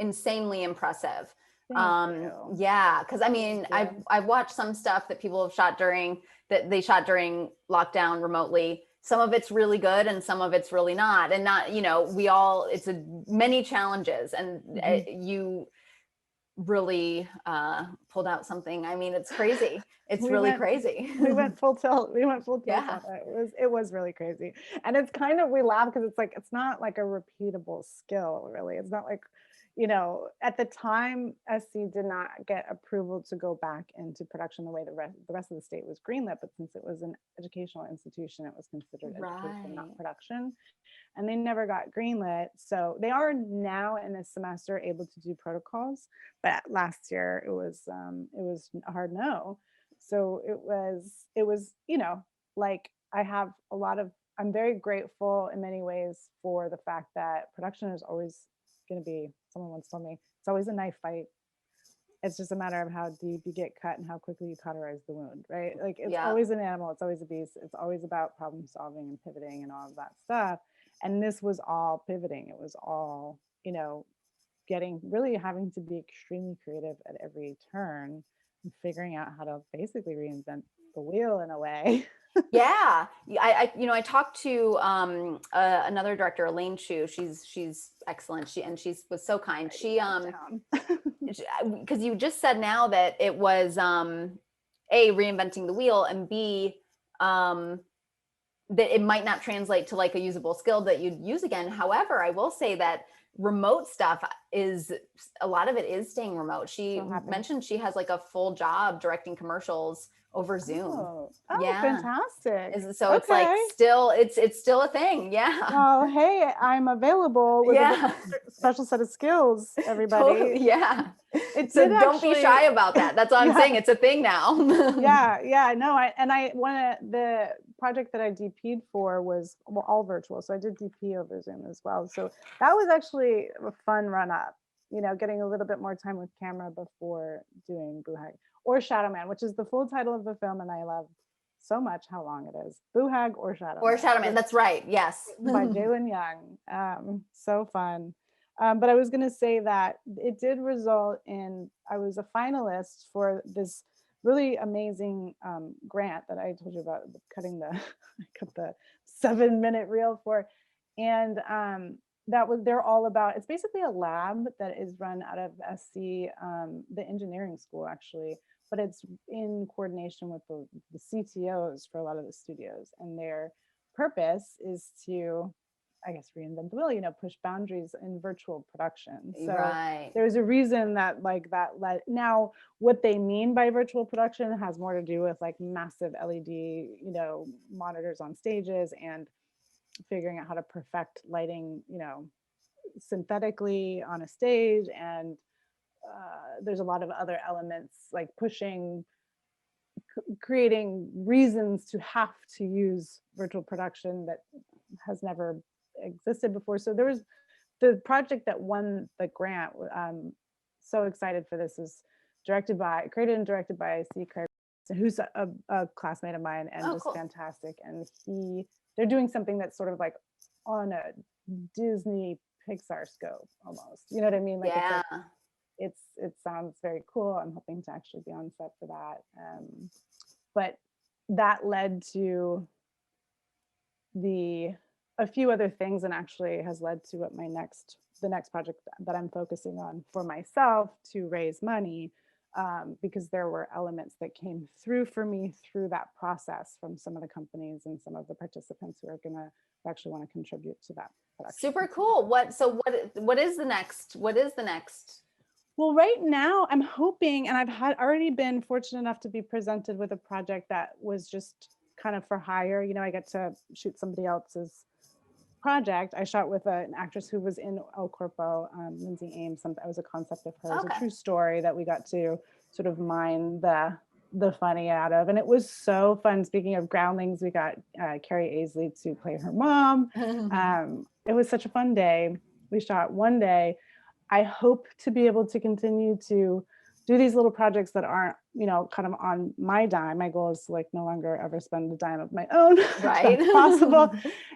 insanely impressive. Yeah, because I mean, I've watched some stuff that people have shot during lockdown remotely. Some of it's really good and some of it's really not. And not, you know, it's many challenges, and you really pulled out something. I mean, it's crazy. It's crazy. We went full tilt. Yeah. It was really crazy. And it's kind of, we laugh because it's like, it's not like a repeatable skill, really. It's not like, you know, at the time, SC did not get approval to go back into production the way the rest of the state was greenlit, but since it was an educational institution, it was considered education, not production. And they never got greenlit. So they are now in this semester able to do protocols, but last year it was a hard no. So it was, you know, like I'm very grateful in many ways for the fact that production is always going to be, someone once told me, it's always a knife fight. It's just a matter of how deep you get cut and how quickly you cauterize the wound, right? Like it's always an animal, it's always a beast, it's always about problem solving and pivoting and all of that stuff. And this was all pivoting. It was all, you know, having to be extremely creative at every turn and figuring out how to basically reinvent the wheel in a way. Yeah, I talked to another director, Elaine Chu. She's excellent. She was so kind. She because you just said now that it was A, reinventing the wheel, and B, that it might not translate to like a usable skill that you'd use again. However, I will say that remote stuff is a lot of it is staying remote. She So happy. mentioned she has like a full job directing commercials over Zoom. Oh, Yeah. fantastic. So it's like Okay. still, it's still a thing. Yeah. Well, hey, I'm available with Yeah. a special set of skills, everybody. Totally. Yeah. It So did don't be actually- shy about that. That's all I'm Yeah. saying. It's a thing now. Yeah, no, the project that I DP'd for was all virtual. So I did DP over Zoom as well. So that was actually a fun run up, getting a little bit more time with camera before doing Boohag or Shadow Man, which is the full title of the film. And I love so much how long it is. Boohag or Shadow Man. Or Shadow Man. That's right. Yes. By Jalen Young. So fun. But I was going to say that it did result in, I was a finalist for this really amazing grant that I told you about, I cut the 7-minute reel for. And they're all about, it's basically a lab that is run out of SC, the engineering school actually, but it's in coordination with the CTOs for a lot of the studios. And their purpose is to, I guess, reinvent the wheel, push boundaries in virtual production. So Right. there's a reason that led. Now, what they mean by virtual production has more to do with like massive LED, monitors on stages and figuring out how to perfect lighting, synthetically on a stage. And there's a lot of other elements like creating reasons to have to use virtual production that has never existed before. So there was the project that won the grant. So excited for this. Is created and directed by C. Craig, who's a classmate of mine and just cool. fantastic. And they're doing something that's sort of like on a Disney Pixar scope almost. You know what I mean? Like Yeah. it sounds very cool. I'm hoping to actually be on set for that. But that led to a few other things, and actually has led to what the next project that I'm focusing on for myself to raise money, because there were elements that came through for me through that process from some of the companies and some of the participants who actually want to contribute to that production. Super cool. What is the next? Well, right now I'm hoping, and I've already been fortunate enough to be presented with a project that was just kind of for hire. I get to shoot somebody else's project. I shot with an actress who was in El Corpo, Lindsay Ames. That was a concept of hers, Okay. a true story that we got to sort of mine the funny out of. And it was so fun. Speaking of groundlings, we got Carrie Aisley to play her mom. It was such a fun day. We shot one day. I hope to be able to continue to do these little projects that aren't, kind of on my dime. My goal is to like no longer ever spend a dime of my own, Right. if that's possible.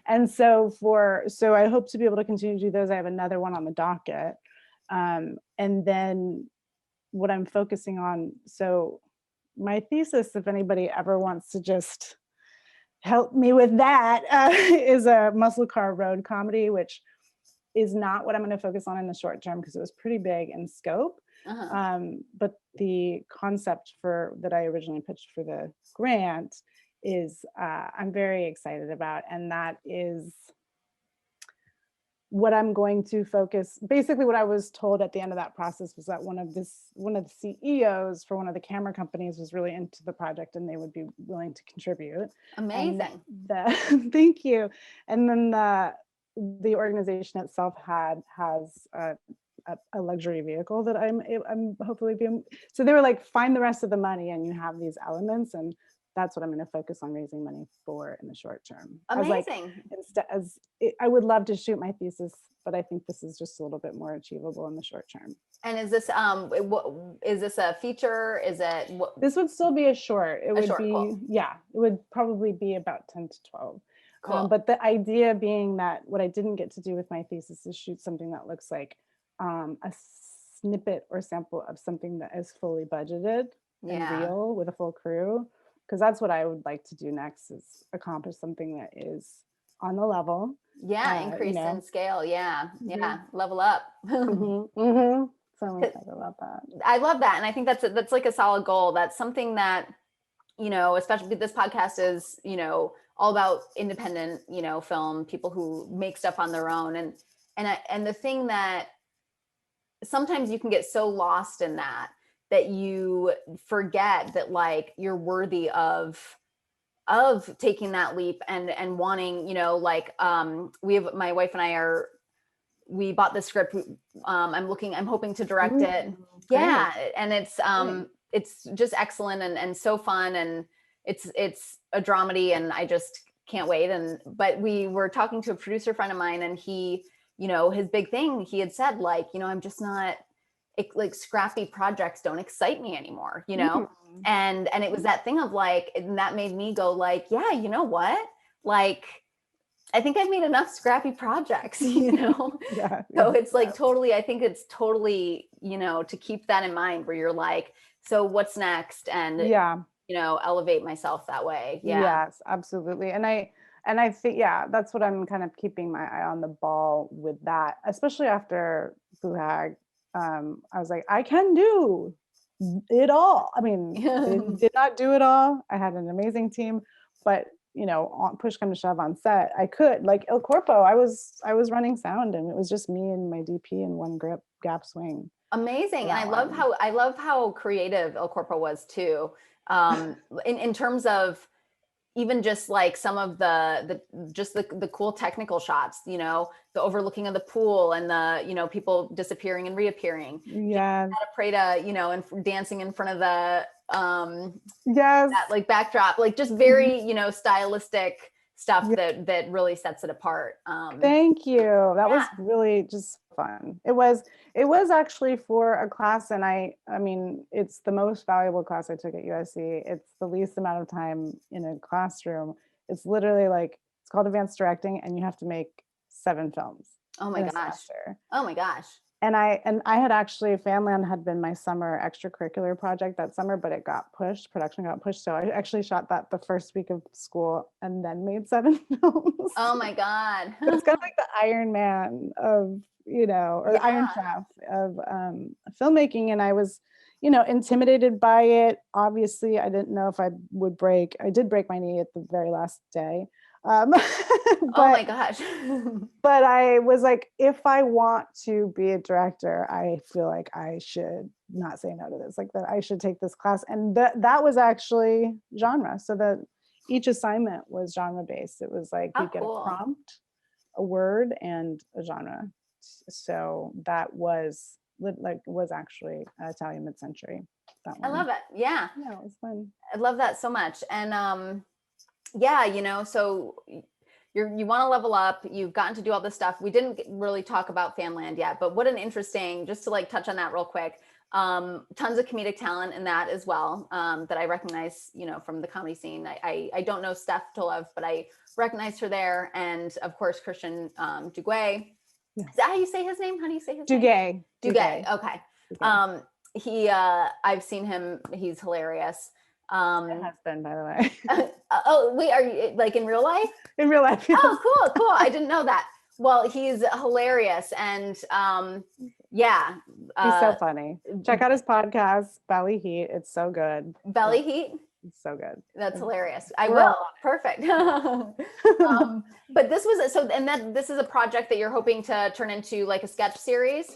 And so I hope to be able to continue to do those. I have another one on the docket. And then what I'm focusing on, so my thesis, if anybody ever wants to just help me with that, is a muscle car road comedy, which is not what I'm going to focus on in the short term because it was pretty big in scope. But the concept that I originally pitched for the grant is I'm very excited about, and that is what I'm going to focus. Basically, what I was told at the end of that process was that one of the CEOs for one of the camera companies was really into the project and they would be willing to contribute. Amazing. Thank you. And then the organization itself has a luxury vehicle that I'm hopefully being. So they were like, find the rest of the money and you have these elements, and that's what I'm going to focus on raising money for in the short term. Amazing. I would love to shoot my thesis, but I think this is just a little bit more achievable in the short term. And is this a feature? Is it what? This would still be a short. It would be cool. Yeah, it would probably be about 10 to 12. Cool. But the idea being that what I didn't get to do with my thesis is shoot something that looks like a snippet or sample of something that is fully budgeted and real with a full crew. Because that's what I would like to do next, is accomplish something that is on the level. Increase in scale. Level up. So I'm excited about that. I love that. And I think that's like a solid goal. That's something that, especially this podcast is, all about independent, film, people who make stuff on their own. And the thing that sometimes you can get so lost in that you forget that like you're worthy of taking that leap and wanting, you know, like my wife and we bought the script. I'm hoping to direct it. Great. Yeah. And it's just excellent and so fun. And it's a dramedy and I just can't wait. But we were talking to a producer friend of mine and he, you know, his big thing, he had said like, you know, I'm just not like scrappy projects don't excite me anymore, you know? And it was that thing of like, and that made me go like, yeah, you know what? Like, I think I've made enough scrappy projects, you know? So it's like totally, I think it's totally, you know, to keep that in mind where you're like, so what's next? And, you know, elevate myself that way. Yeah. Yes, absolutely. And I think, yeah, that's what I'm kind of keeping my eye on the ball with that, especially after Boohag. I was like, I can do it all. I mean, did not do it all. I had an amazing team, but you know, push come to shove on set, I could like El Corpo. I was running sound, and it was just me and my DP and one gap swing. Amazing, and I love how creative El Corpo was too. In terms of even just like some of the cool technical shots, you know, the overlooking of the pool and the, you know, people disappearing and reappearing. Yeah. Prada, you know, and dancing in front of the that like backdrop, like just very, you know, stylistic stuff that really sets it apart. Thank you. That was really just fun. It was actually for a class, and I mean, it's the most valuable class I took at USC. It's the least amount of time in a classroom. It's literally like, it's called advanced directing, and you have to make 7 films. Oh my gosh. Semester. Oh my gosh. And I had actually, Fanland had been my summer extracurricular project that summer, but it got pushed, production got pushed. So I actually shot that the first week of school and then made 7 films. Oh my God. It's kind of like the Iron Man of, you know, or the Iron Chef of filmmaking. And I was, you know, intimidated by it. Obviously, I didn't know if I would break. I did break my knee at the very last day. But, oh my gosh. But I was like, if I want to be a director, I feel like I should not say no to this, like that I should take this class. And that was actually genre. So that each assignment was genre based. It was like you get a prompt, a word, and a genre. So that was actually Italian mid-century. I love it. Yeah. Yeah, it was fun. I love that so much. And yeah, you know, so you want to level up, you've gotten to do all this stuff. We didn't really talk about Fanland yet, but what an interesting, just to like touch on that real quick, tons of comedic talent in that as well, that I recognize, you know, from the comedy scene. I don't know Steph to love, but I recognized her there. And of course, Christian Duguay. Is that how you say his name? How do you say his name? Duguay. Okay. Duguay. I've seen him. He's hilarious. My husband, by the way. Oh, wait, are you like in real life? In real life. Yes. Oh, cool. I didn't know that. Well, he's hilarious. And yeah. He's so funny. Check out his podcast, Belly Heat. It's so good. Belly Heat? It's so good. That's hilarious. I will. Perfect. But this was, this is a project that you're hoping to turn into like a sketch series?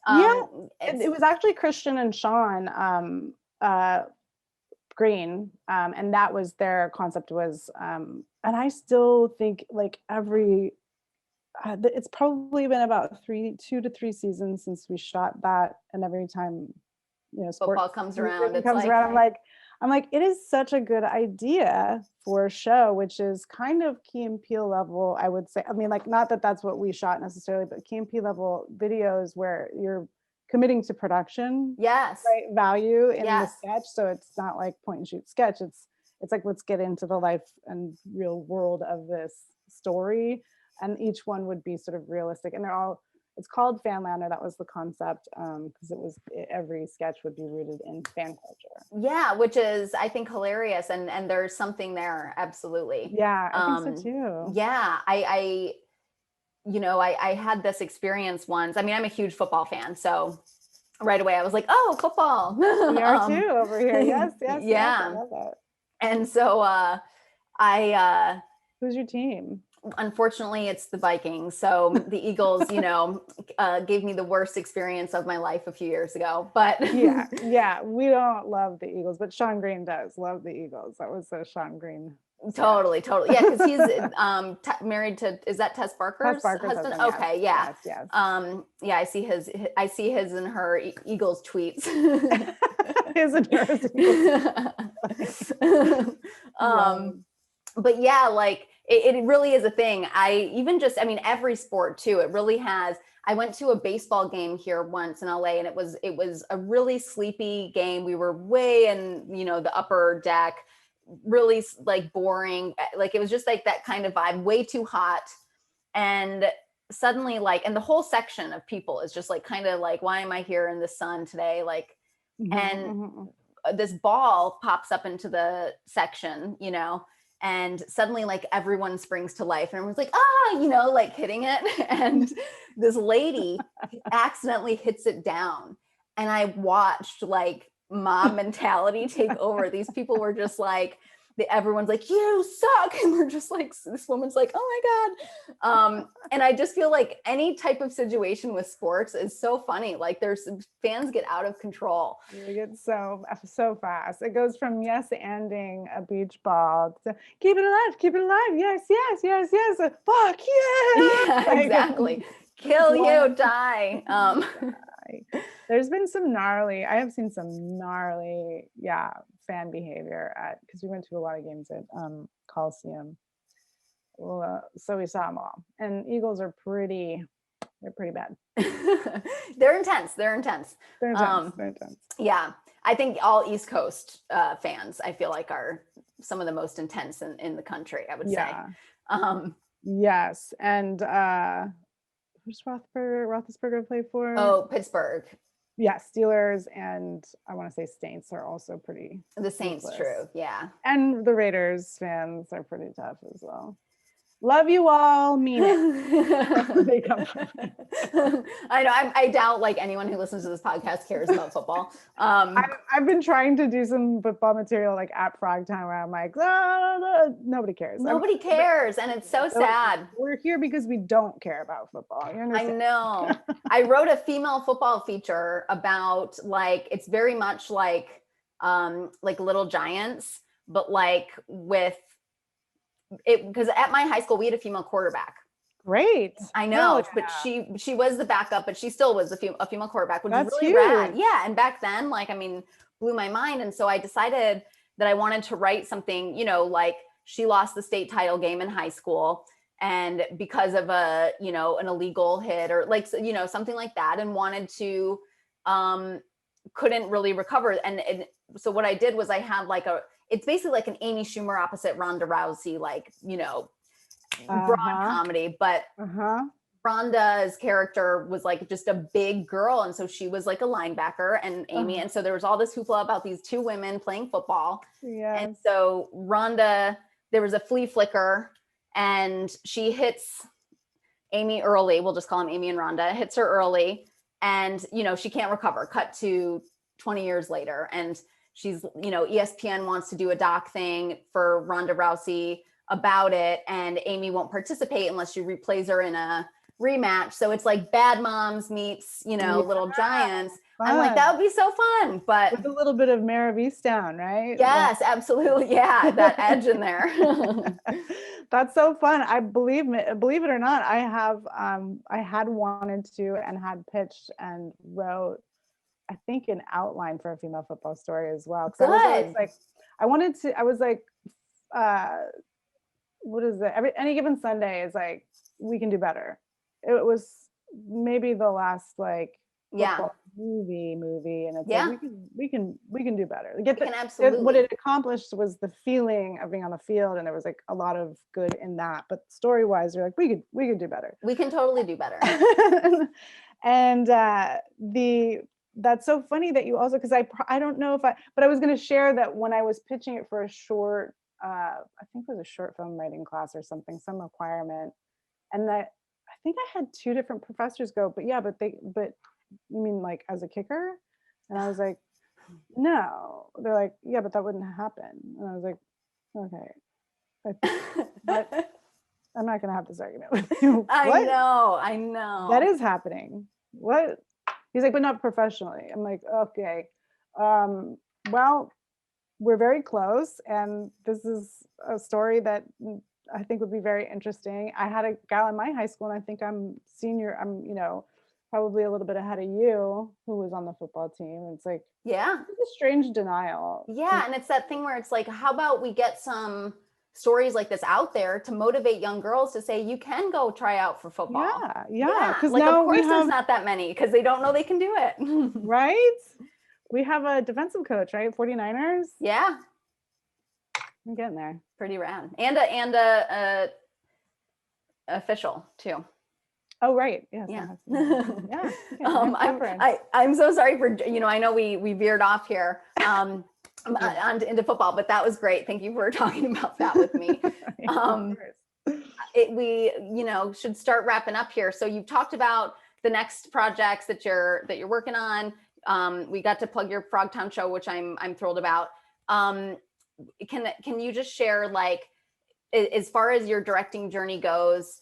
It was actually Christian and Sean Green, and that was their concept was, and I still think like it's probably been about 2 to 3 seasons since we shot that, and every time, you know, football comes around, I'm like, it is such a good idea for a show, which is kind of Key and Peele level, I would say. I mean, like, not that that's what we shot necessarily, but Key and Peele level videos where you're committing to production, right, value in the sketch. So it's not like point and shoot sketch. It's like, let's get into the life and real world of this story, and each one would be sort of realistic, and it's called Fanland, or that was the concept, because every sketch would be rooted in fan culture. Yeah, which is, I think, hilarious, and there's something there, absolutely. Yeah, I think so too. Yeah, I you know, I had this experience once. I mean, I'm a huge football fan, so right away I was like, oh, football. We are too over here. Yes. Yeah. I love that. And so who's your team? Unfortunately, it's the Vikings. So the Eagles, gave me the worst experience of my life a few years ago. But yeah, we don't love the Eagles, but Sean Green does love the Eagles. That was a Sean Green. Totally. Yeah, because he's married to, is that Tess Barker's husband? Yes, Okay, yeah. Yes. Yeah, I see his and her Eagles tweets. His and hers. But yeah, like it really is a thing. Every sport too, it really has. I went to a baseball game here once in LA, and it was a really sleepy game. We were way in, the upper deck, really like boring. Like it was just like that kind of vibe, way too hot. And suddenly and the whole section of people is just like, kind of like, why am I here in the sun today? Like, and this ball pops up into the section, and suddenly like everyone springs to life and everyone's like, like hitting it. And this lady accidentally hits it down. And I watched like mob mentality take over. These people were just like, everyone's like, you suck. And we're just like, this woman's like, oh my God. And I just feel like any type of situation with sports is so funny. Like fans get out of control. You get so fast. It goes from yes-anding a beach ball to keep it alive. Yes. Fuck yeah. Yeah, exactly. Kill you, die. There's been I have seen some gnarly, fan behavior because we went to a lot of games at Coliseum. So we saw them all, and Eagles are pretty bad. They're intense. They're intense. Yeah, I think all East Coast fans, I feel like, are some of the most intense in the country, I would say. Yes, and who's Roethlisberger play for? Oh, Pittsburgh. Yeah, Steelers, and I want to say Saints are also pretty. The Saints, ruthless. True, yeah. And the Raiders fans are pretty tough as well. Love you all, mean it. They come from it. I know. I doubt like anyone who listens to this podcast cares about football. I've been trying to do some football material like at Frogtown where I'm like, nobody cares. Nobody cares, and it's so sad. We're here because we don't care about football. You understand? I know. I wrote a female football feature about it's very much like Little Giants, but like with it, because at my high school we had a female quarterback. Great. I know, but she was the backup, but she still was a female quarterback, which That's is really huge. rad. Yeah, and back then, blew my mind, and so I decided that I wanted to write something, like she lost the state title game in high school, and because of an illegal hit or something like that, and wanted to, couldn't really recover, and so what I did was I had it's basically like an Amy Schumer opposite Ronda Rousey, broad comedy, but Ronda's character was just a big girl, and so she was like a linebacker, and Amy, and so there was all this hoopla about these two women playing football. Yes. And so Ronda, there was a flea flicker, and she hits Amy early. We'll just call them Amy and Ronda. Hits her early, and she can't recover. Cut to 20 years later, and she's ESPN wants to do a doc thing for Ronda Rousey about it, and Amy won't participate unless she replays her in a rematch. So it's like Bad Moms meets Little Giants. Fun. I'm like, that would be so fun, but with a little bit of Mare of Easttown, right? Yes, absolutely. Yeah, that edge in there. That's so fun. I believe it or not, I had wanted to and had pitched and wrote, I think, an outline for a female football story as well. Good. I was like, what is it? Any given Sunday is like, we can do better. It was maybe the last movie, and it's like, we can do better. Absolutely. What it accomplished was the feeling of being on the field, and there was a lot of good in that. But story wise, you're like, we could do better. We can totally do better. And that's so funny that you also, because I don't know but I was going to share that when I was pitching it for a short, I think it was a short film writing class or something, some requirement, and that I think I had two different professors go, but you mean like as a kicker? And I was like, no. They're like, yeah, but that wouldn't happen. And I was like, okay. I'm not going to have this argument with you. I know. That is happening. What? He's like, but not professionally. I'm like, okay. Well, we're very close, and this is a story that I think would be very interesting. I had a gal in my high school, and I think I'm, you know, probably a little bit ahead of you, who was on the football team. It's like, Yeah. it's a strange denial. Yeah. And it's that thing where it's like, how about we get some stories like this out there to motivate young girls to say, you can go try out for football. Yeah. Because like, now of course, we there's have, not that many because they don't know they can do it. right? We have a defensive coach, right? 49ers. Yeah. I'm getting there. Pretty rad. And a official too. Oh, right. Yes. Yeah. Yeah. Okay, I'm so sorry for, you know, I know we veered off here into football, but that was great. Thank you for talking about that with me. We, you know, should start wrapping up here. So you've talked about the next projects that you're working on. We got to plug your Frogtown show, which I'm thrilled about. Can you just share, like, as far as your directing journey goes,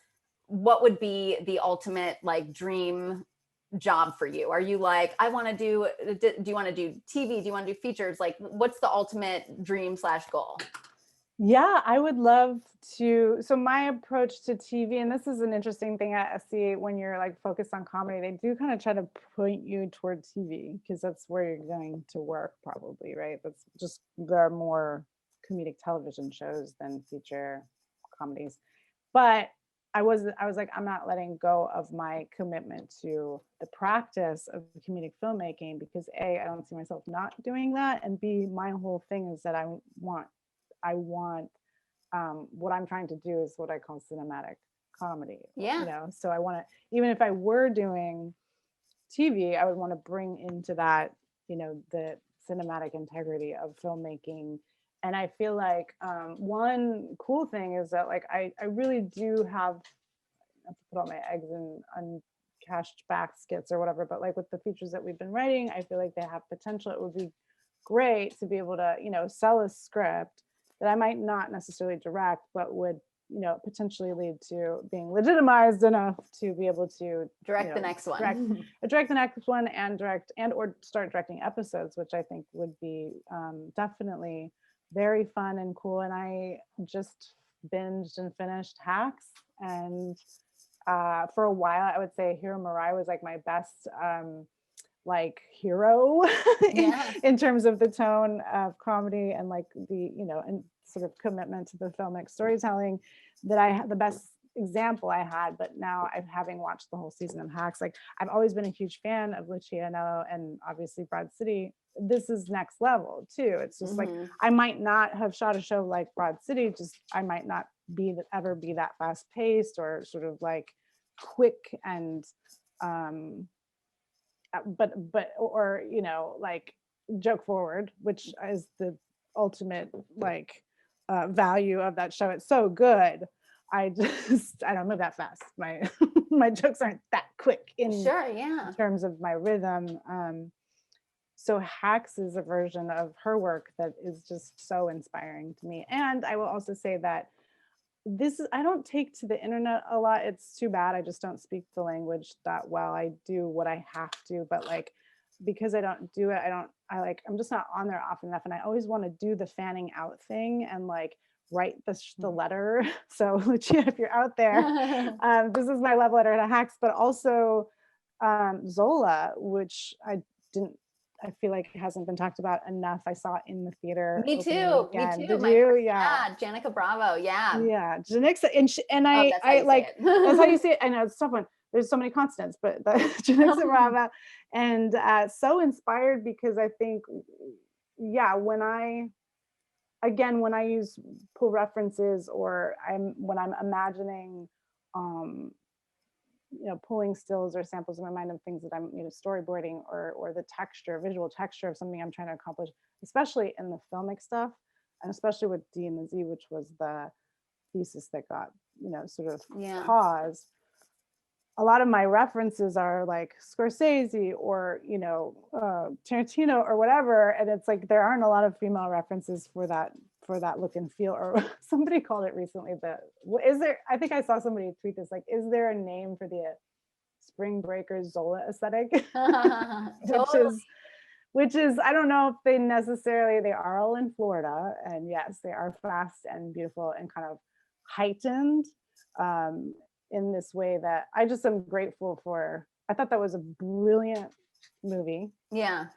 what would be the ultimate, like, dream job for you? Are you like, do you want to do TV? Do you want to do features? Like, what's the ultimate dream / goal? Yeah, I would love to. So my approach to TV, and this is an interesting thing at SC, when you're like focused on comedy, they do kind of try to point you toward TV because that's where you're going to work probably, right? That's just, there are more comedic television shows than feature comedies. But I was like, I'm not letting go of my commitment to the practice of comedic filmmaking because A, I don't see myself not doing that, and B, my whole thing is that I want what I'm trying to do is what I call cinematic comedy. Yeah. You know, so I want to, even if I were doing TV, I would want to bring into that, you know, the cinematic integrity of filmmaking. And I feel like one cool thing is that, like, I really do have, not to put all my eggs in uncashed baskets or whatever, but like with the features that we've been writing, I feel like they have potential. It would be great to be able to, you know, sell a script that I might not necessarily direct, but would, you know, potentially lead to being legitimized enough to be able to direct the next one. Direct the next one and or start directing episodes, which I think would be definitely very fun and cool. And I just binged and finished Hacks, and for a while I would say Hiro Murai was like my best like hero in terms of the tone of comedy and like the, you know, and sort of commitment to the filmic storytelling that I had, the best example I had. But now, having watched the whole season of Hacks, like, I've always been a huge fan of Lucia Anello and obviously Broad City. This is next level too. It's just like, I might not have shot a show like Broad City, just I might not ever be that fast paced or sort of like quick and but or, you know, like joke forward, which is the ultimate like value of that show. It's so good. I don't move that fast. My jokes aren't that quick in terms of my rhythm. So Hacks is a version of her work that is just so inspiring to me. And I will also say that I don't take to the internet a lot. It's too bad. I just don't speak the language that well. I do what I have to, but like, because I don't do it, I'm just not on there often enough. And I always want to do the fanning out thing and like write the letter. So Lucia, if you're out there, this is my love letter to Hacks, but also Zola, which I feel like it hasn't been talked about enough. I saw it in the theater. Me too. Did My you? first, Yeah. Janica Bravo. Yeah. Yeah. Janixa, and I like, that's how you say it. I know it's a tough one. There's so many consonants, but Janixa Bravo, and so inspired because I think, when I pull references or when I'm imagining, you know, pulling stills or samples in my mind of things that I'm, you know, storyboarding or the visual texture of something I'm trying to accomplish, especially in the filmic stuff, and especially with D and the Z, which was the thesis that got, you know, sort of paused. A lot of my references are like Scorsese or, you know, Tarantino or whatever. And it's like, there aren't a lot of female references for that for that look and feel. Or somebody called it recently I think I saw somebody tweet this, like, is there a name for the Spring Breakers Zola aesthetic? which is, I don't know if they are all in Florida, and yes, they are fast and beautiful and kind of heightened in this way that I just am grateful for. I thought that was a brilliant movie. Yeah.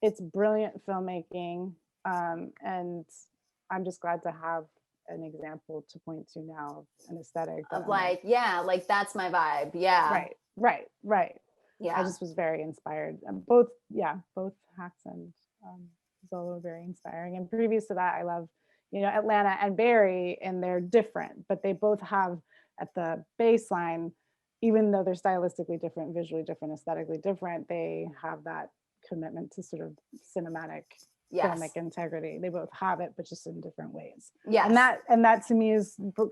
It's brilliant filmmaking. And I'm just glad to have an example to point to now of an aesthetic of like, like that's my vibe. Yeah. Right. Yeah. I just was very inspired. Both Hacks and Zola were very inspiring. And previous to that, I love, Atlanta and Barry, and they're different, but they both have at the baseline, even though they're stylistically different, visually different, aesthetically different, they have that commitment to sort of cinematic filmic integrity. They both have it, but just in different ways. Yeah. And that to me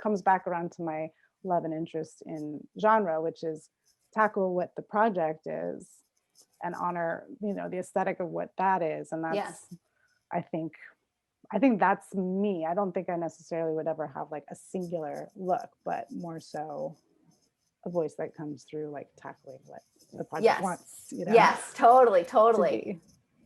comes back around to my love and interest in genre, which is tackle what the project is and honor, the aesthetic of what that is. And that's, I think that's me. I don't think I necessarily would ever have like a singular look, but more so a voice that comes through, like tackling what the project wants. Yes, totally.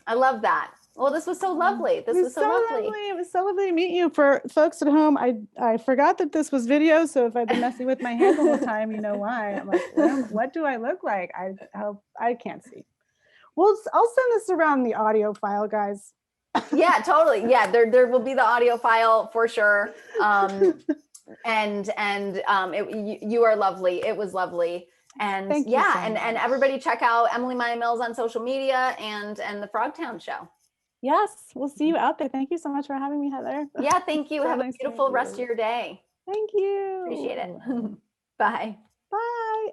I love that. Well, this was so lovely. This was so lovely. It was so lovely to meet you. For folks at home, I forgot that this was video, so if I've been messing with my hair the whole time, you know why. I'm like, what do I look like? I can't see. Well, I'll send this around the audio file, guys. Yeah, totally. Yeah, there will be the audio file for sure. You are lovely. It was lovely. And Thank you so much. and everybody check out Emily Maya Mills on social media and the Frogtown Show. Yes, we'll see you out there. Thank you so much for having me, Heather. Yeah, thank you. Have a beautiful rest of your day. Thank you. Appreciate it. Bye. Bye.